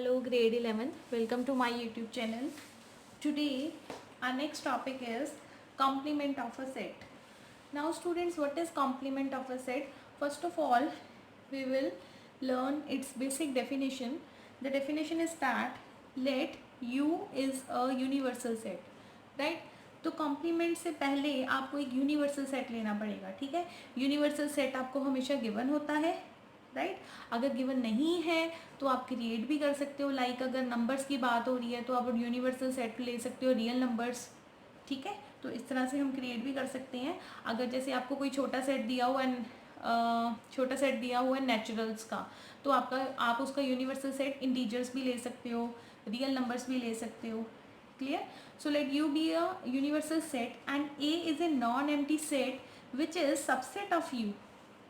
Hello, grade 11th. Welcome to my YouTube channel. Today, our next topic is complement of a set. Now, students, what is complement of a set? First of all, we will learn its basic definition. The definition is that let U is a universal set, right? तो complement से पहले आपको एक universal set लेना पड़ेगा, ठीक है. Universal set आपको हमेशा गिवन होता है, राइट. अगर गिवन नहीं है तो आप क्रिएट भी कर सकते हो. लाइक अगर नंबर्स की बात हो रही है तो आप यूनिवर्सल सेट ले सकते हो रियल नंबर्स, ठीक है. तो इस तरह से हम क्रिएट भी कर सकते हैं. अगर जैसे आपको कोई छोटा सेट दिया हुआ है नेचुरल्स का, तो आप उसका यूनिवर्सल सेट इंटीजर्स भी ले सकते हो, रियल नंबर्स भी ले सकते हो. Clear. So let you be a universal set and A is a non empty set which is subset of you,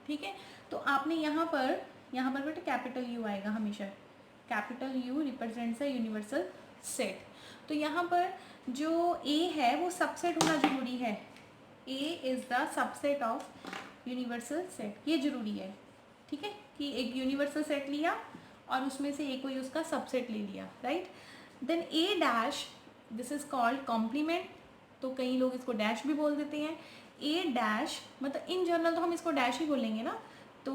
ठीक है. तो आपने यहाँ पर बेटा कैपिटल यू आएगा हमेशा. Capital you represents a universal set. तो यहाँ पर जो ए है वो सबसेट होना जरूरी है. A is the subset of universal set, ये जरूरी है, ठीक है. कि एक यूनिवर्सल सेट लिया और उसमें से एक कोई उसका सबसेट ले लिया, right. Then A dash, this is called complement. तो कई लोग इसको डैश भी बोल देते हैं. ए डैश मतलब इन जनरल तो हम इसको डैश ही बोलेंगे ना. तो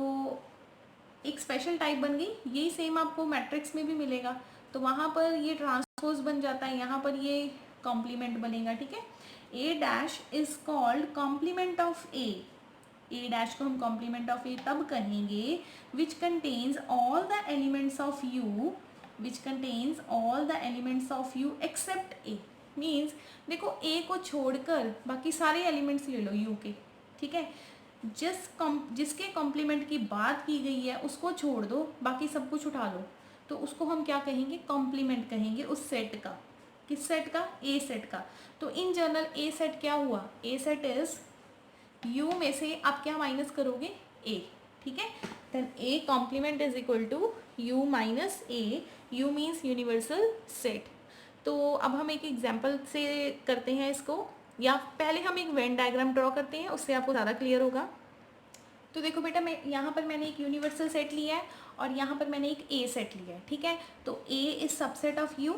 एक स्पेशल टाइप बन गई. यही सेम आपको मैट्रिक्स में भी मिलेगा. तो वहाँ पर ये ट्रांसपोज बन जाता है, यहाँ पर ये कॉम्प्लीमेंट बनेगा, ठीक है. A dash is called complement of A. A dash को हम कॉम्प्लीमेंट ऑफ ए तब कहेंगे which contains all the elements of U, which contains all the elements of U except A. Means देखो ए को छोड़कर बाकी सारे एलिमेंट्स ले लो यू के, ठीक है. जिसके कॉम्प्लीमेंट की बात की गई है उसको छोड़ दो, बाकी सब कुछ उठा लो. तो उसको हम क्या कहेंगे? कॉम्प्लीमेंट कहेंगे उस सेट का. किस सेट का? ए सेट का. तो इन जनरल ए सेट क्या हुआ? ए सेट इज यू में से आप क्या माइनस करोगे? ए, ठीक है. Then A complement is equal to U minus A. U means universal set. तो अब हम एक एग्जाम्पल से करते हैं इसको, या पहले हम एक वेन डायग्राम ड्रॉ करते हैं, उससे आपको ज़्यादा क्लियर होगा. तो देखो बेटा, मैं यहाँ पर मैंने एक यूनिवर्सल सेट लिया है और यहाँ पर मैंने एक ए सेट लिया है, ठीक है. तो ए इज सबसेट ऑफ यू.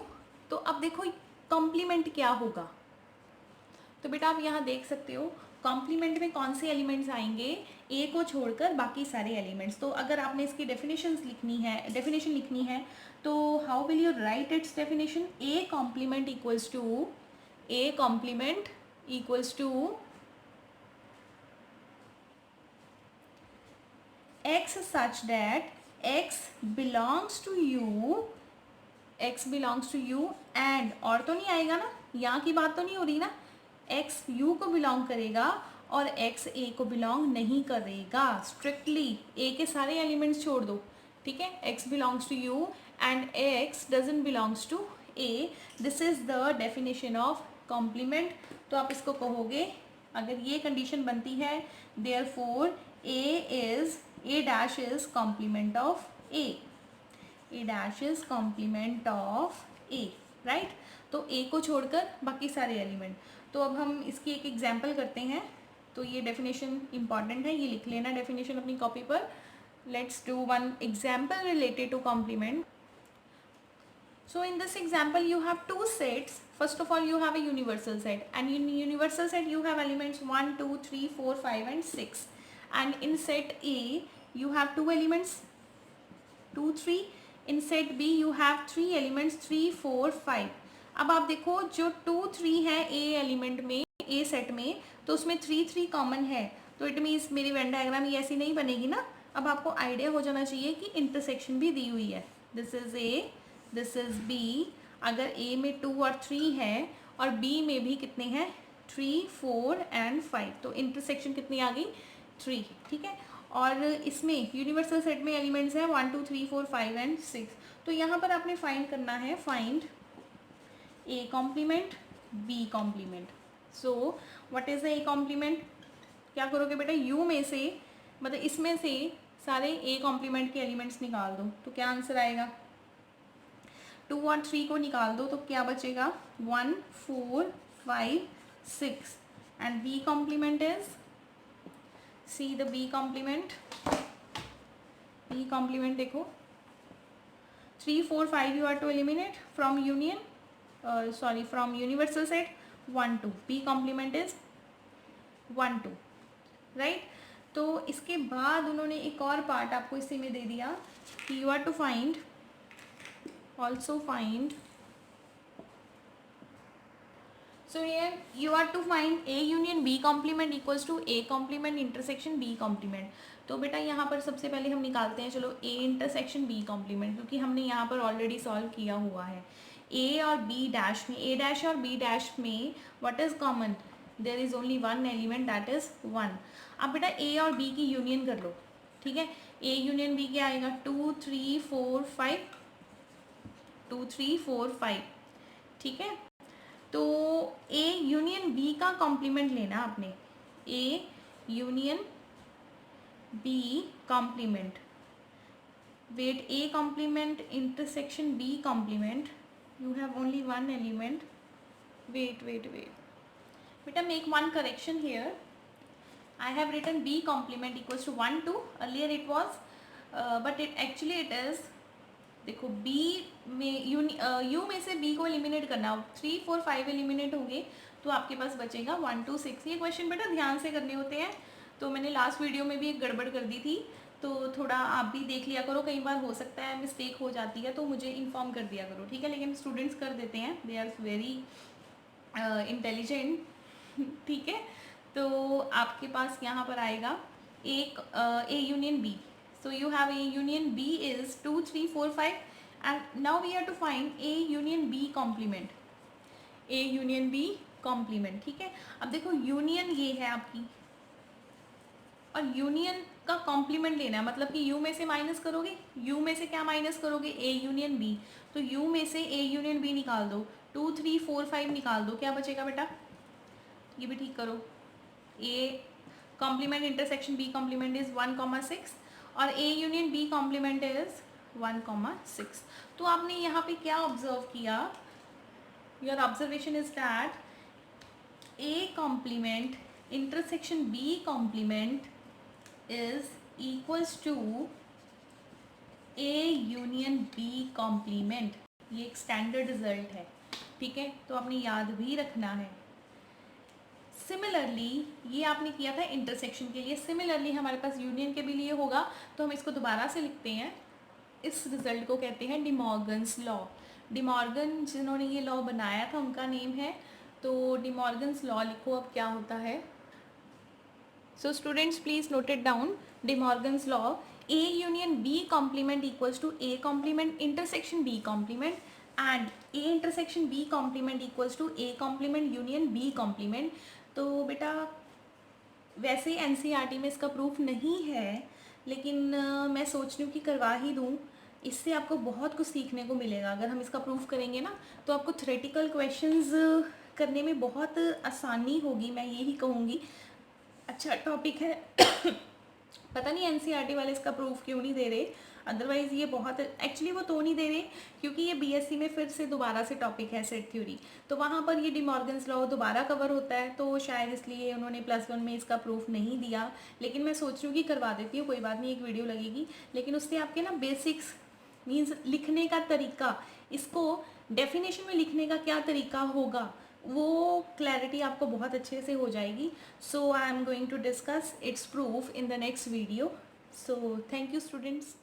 तो अब देखो कॉम्प्लीमेंट क्या होगा. तो बेटा आप यहाँ देख सकते हो कॉम्प्लीमेंट में कौन से एलिमेंट्स आएंगे? ए को छोड़कर बाकी सारे एलिमेंट्स. तो अगर आपने इसकी डेफिनेशन लिखनी है तो how will you write its definition? A complement equals to x such that x belongs to you and, और तो नहीं आएगा ना, यहाँ की बात तो नहीं हो रही ना. x u को बिलोंग करेगा और x a को बिलोंग नहीं करेगा. स्ट्रिक्टली a के सारे एलिमेंट्स छोड़ दो, ठीक है. x belongs to u and x doesn't belongs to a. This is the definition of complement. तो आप इसको कहोगे, अगर ये कंडीशन बनती है, therefore a dash is complement of a. a dash is complement of a, right. तो a को छोड़कर बाकी सारे एलिमेंट. तो अब हम इसकी एक एग्जाम्पल करते हैं. तो ये डेफिनेशन इंपॉर्टेंट है, ये लिख लेना डेफिनेशन अपनी कॉपी पर. Let's do one example related to complement. So in this example you have two sets. First of all you have a universal set, and in universal set you have elements 1, 2, 3, 4, 5 and 6. And in set A you have two elements 2, 3. In set B you have three elements 3, 4, 5. अब आप देखो जो 2, 3 है A element में, A set में, तो उसमें 3, 3 common है. तो इट मीन्स मेरी वेन डायग्राम ये ऐसी नहीं बनेगी ना. अब आपको आइडिया हो जाना चाहिए कि इंटरसेक्शन भी दी हुई है. This is A, this is B. अगर A में 2 और 3 है और B में भी कितने हैं? 3, 4 एंड 5. तो इंटरसेक्शन कितनी आ गई? 3, ठीक है. और इसमें यूनिवर्सल सेट में एलिमेंट्स हैं 1, 2, 3, 4, 5 एंड 6. तो यहाँ पर आपने फाइंड करना है, find A complement, B complement. So what is the A complement? क्या करोगे बेटा? यू में से, मतलब इसमें से सारे ए कॉम्प्लीमेंट के एलिमेंट्स निकाल दो. तो क्या आंसर आएगा? 2 और 3 को निकाल दो तो क्या बचेगा? 1, 4, 5, 6. And B complement is, see the B complement देखो. 3 4 5 you are to eliminate from union, from universal set 1 2, b complement is 1 2, right. तो इसके बाद उन्होंने एक और पार्ट आपको इसी में दे दिया कि you are to find, also find, so here you are to find a union b complement equals to a complement intersection b complement. तो बेटा यहाँ पर सबसे पहले हम निकालते हैं, चलो a इंटरसेक्शन b कॉम्प्लीमेंट, क्योंकि हमने यहाँ पर ऑलरेडी सॉल्व किया हुआ है. a और b डैश में, a डैश और b डैश में what is common, there is only one element that is 1. अब बेटा a और b की यूनियन कर लो, ठीक है. a यूनियन b क्या आएगा, 2 3 4 5, 2 3 4 5, ठीक है. तो a यूनियन b का कॉम्प्लीमेंट लेना आपने, a union b complement, wait a complement intersection b complement, you have only one element, wait beta, make one correction here. I have written b complement equals to 1 2, earlier it was but it actually it is, देखो b में u में से b को eliminate करना, 3 4 5 eliminate होंगे तो आपके पास बचेगा 1 2 6. ये क्वेश्चन बेटा ध्यान से करने होते हैं, तो मैंने लास्ट वीडियो में भी एक गड़बड़ कर दी थी, तो थोड़ा आप भी देख लिया करो, कई बार हो सकता है मिस्टेक हो जाती है तो मुझे इन्फॉर्म कर दिया करो, ठीक है. लेकिन स्टूडेंट्स कर देते हैं, दे आर वेरी इंटेलिजेंट, ठीक है. तो आपके पास यहाँ पर आएगा एक a union b. So you have a union b is 2 3 4 5 and now we have to find a union b complement, a union b complement, ठीक है. अब देखो यूनियन ये है आपकी और यूनियन का कॉम्प्लीमेंट लेना है, मतलब कि u में से माइनस करोगे, u में से क्या माइनस करोगे, a यूनियन b, तो u में से a यूनियन b निकाल दो, 2 3 4 5 निकाल दो, क्या बचेगा बेटा, ये भी ठीक करो. a complement intersection b complement is 1,6 और a union b complement is 1,6. तो आपने यहाँ पे क्या ऑब्जर्व किया, your observation is that a complement intersection b complement is equals to a union b complement. ये एक स्टैंडर्ड रिजल्ट है, ठीक है, तो आपने याद भी रखना है. सिमिलरली ये आपने किया था इंटरसेक्शन के लिए, सिमिलरली हमारे पास यूनियन के भी लिए होगा, तो हम इसको दोबारा से लिखते हैं. इस रिजल्ट को कहते हैं डिमॉर्गन्स लॉ. डिमॉर्गन जिन्होंने ये लॉ बनाया था उनका नेम है, तो डिमॉर्गन्स लॉ लिखो. अब क्या होता है, so students please note it down. De Morgan's law, a union b complement equals to a complement intersection b complement and a intersection b complement equals to a complement union b complement. तो बेटा वैसे NCERT में इसका proof नहीं है, लेकिन मैं सोच रही हूँ कि करवा ही दूँ, इससे आपको बहुत कुछ सीखने को मिलेगा. अगर हम इसका प्रूफ करेंगे ना तो आपको थ्योरेटिकल क्वेश्चंस करने में बहुत आसानी होगी, मैं यही कहूँगी. अच्छा टॉपिक है पता नहीं एनसीईआरटी वाले इसका प्रूफ क्यों नहीं दे रहे, अदरवाइज़ ये बहुत, एक्चुअली वो तो नहीं दे रहे क्योंकि ये बीएससी में फिर से दोबारा से टॉपिक है सेट थ्योरी, तो वहाँ पर ये डिमॉर्गन्स लॉ दोबारा कवर होता है, तो शायद इसलिए उन्होंने +1 में इसका प्रूफ नहीं दिया. लेकिन मैं सोच रही हूँ कि करवा देती हूँ, कोई बात नहीं, एक वीडियो लगेगी, लेकिन उससे आपके ना बेसिक्स मीन्स लिखने का तरीका, इसको डेफिनेशन में लिखने का क्या तरीका होगा वो क्लैरिटी आपको बहुत अच्छे से हो जाएगी. So I am going to discuss its proof in the next video. So thank you students.